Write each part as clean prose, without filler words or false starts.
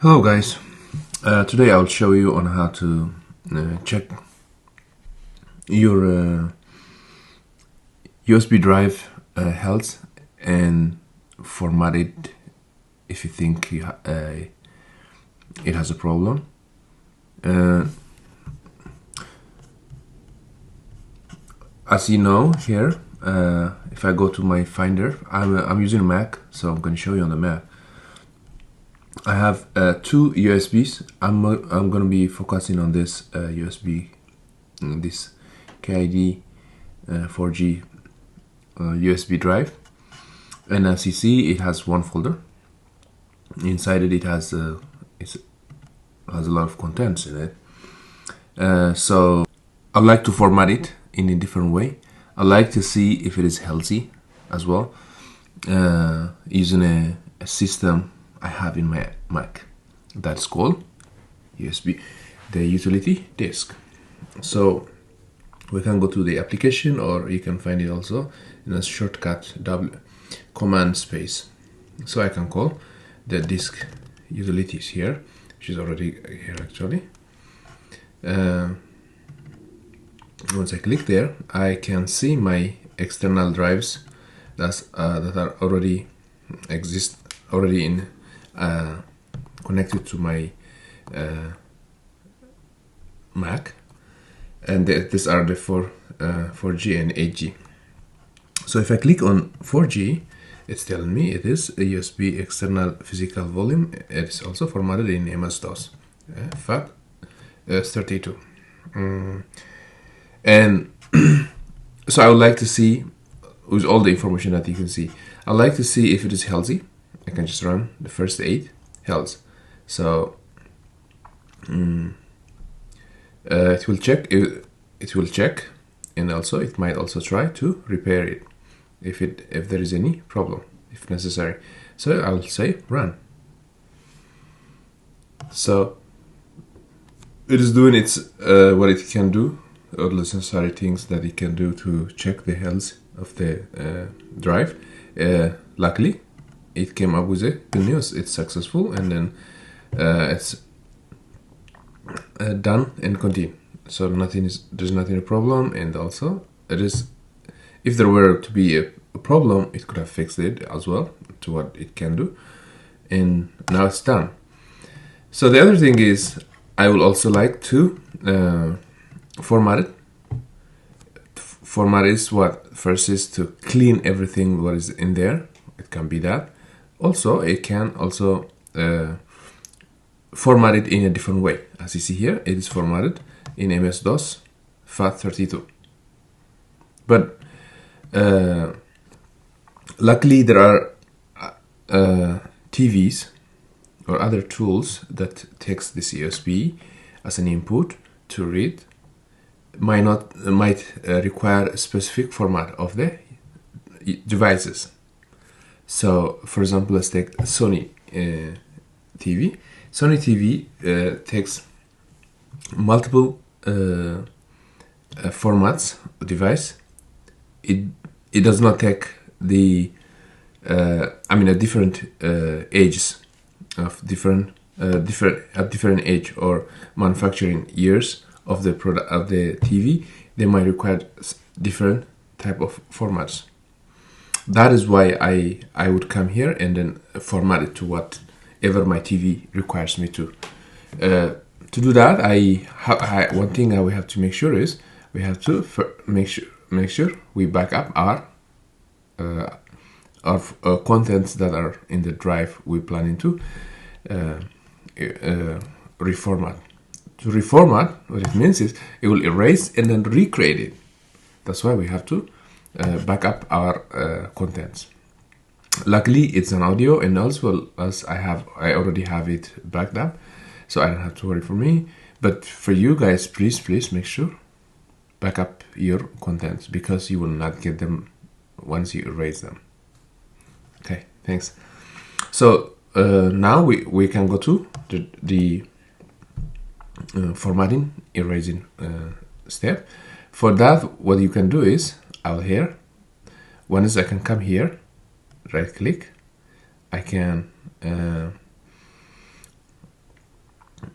Hello guys, today I'll show you on how to check your USB drive health and format it if you think it has a problem. As you know here, if I go to my Finder, I'm using a Mac, so I'm going to show you on the Mac. I have two USBs. I'm going to be focusing on this USB, this KID 4G USB drive. And as you see, it has one folder. Inside it has a lot of contents in it. So I'd like to format it in a different way. I like to see if it is healthy as well, using a system I have in my Mac that's called USB, the utility disk. So we can go to the application, or you can find it also in a shortcut command space. So I can call the disk utilities here, which is already here actually. Once I click there, I can see my external drives that are already in connected to my Mac, and these are the 4G and 8G. So if I click on 4G, it's telling me it is a USB external physical volume. It is also formatted in MS-DOS FAT32. And so I would like to see, with all the information that you can see, I'd like to see if it is healthy. I can just run the first 8 health. So it will check, and also it might also try to repair it if there is any problem, if necessary. So I'll say run. So it is doing its what it can do, all the necessary things that it can do to check the health of the drive. Luckily, it came up with a good news. It's successful, and then it's done and continue. So there's nothing a problem, and also it is, if there were to be a problem, it could have fixed it as well to what it can do, and now it's done. So the other thing is, I would also like to format it. Format is what? First is to clean everything what is in there. It can be that. Also, it can also format it in a different way. As you see here, it is formatted in MS-DOS FAT32. But luckily, there are TVs or other tools that takes this USB as an input to read. Might require a specific format of the devices. So, for example, let's take a Sony TV. Sony TV takes multiple formats of device. It does not take the different ages of different age or manufacturing years of the product of the TV. They might require different type of formats. That is why I would come here and then format it to whatever my TV requires me to. To do that, one thing I will have to make sure is we have to make sure we back up our contents that are in the drive we're planning to reformat. To reformat, what it means is it will erase and then recreate it. That's why we have to back up our contents. Luckily, it's an audio, and as well as I already have it backed up, so I don't have to worry for me. But for you guys, please make sure back up your contents, because you will not get them once you erase them. Okay, thanks. So now we can go to the formatting, erasing step. For that, what you can do is, one is I can come here, right click, I can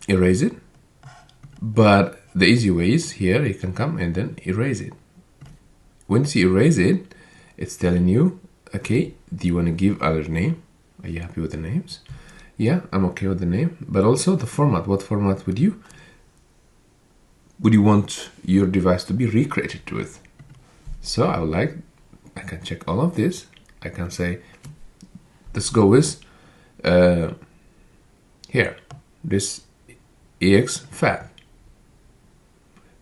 erase it. But the easy way is here, you can come and then erase it. Once you erase it, it's telling you, okay, do you want to give other name? Are you happy with the names? Yeah, I'm okay with the name, but also the format. What format would you want your device to be recreated with? So I can check all of this. I can say, let's go with here, this ex fat.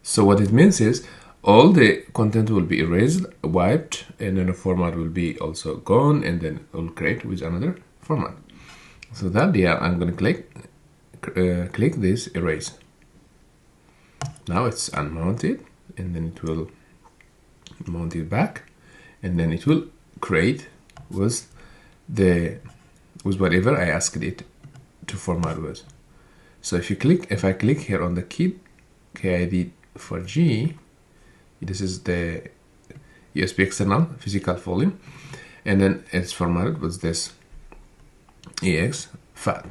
So what it means is all the content will be erased, wiped, and then the format will be also gone, and then it will create with another format. So that, yeah, I'm gonna click this erase. Now it's unmounted, and then it will mount it back, and then it will create with whatever I asked it to format with. So if I click here on the key KID for G, this is the USB external physical volume, and then it's formatted with this EX FAT.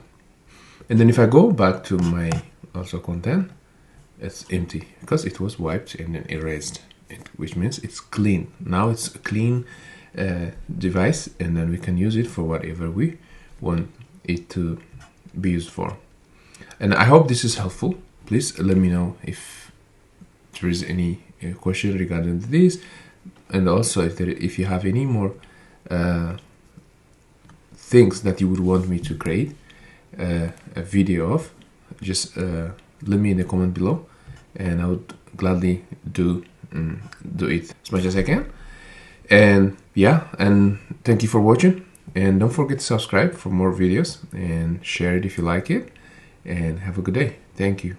And then if I go back to my also content, it's empty because it was wiped and then erased, which means it's clean. Now it's a clean device, and then we can use it for whatever we want it to be used for. And I hope this is helpful. Please let me know if there is any question regarding this, and also if you have any more things that you would want me to create a video of, just let me in the comment below, and I would gladly do it as much as I can. And yeah, and thank you for watching, and don't forget to subscribe for more videos and share it if you like it, and have a good day. Thank you.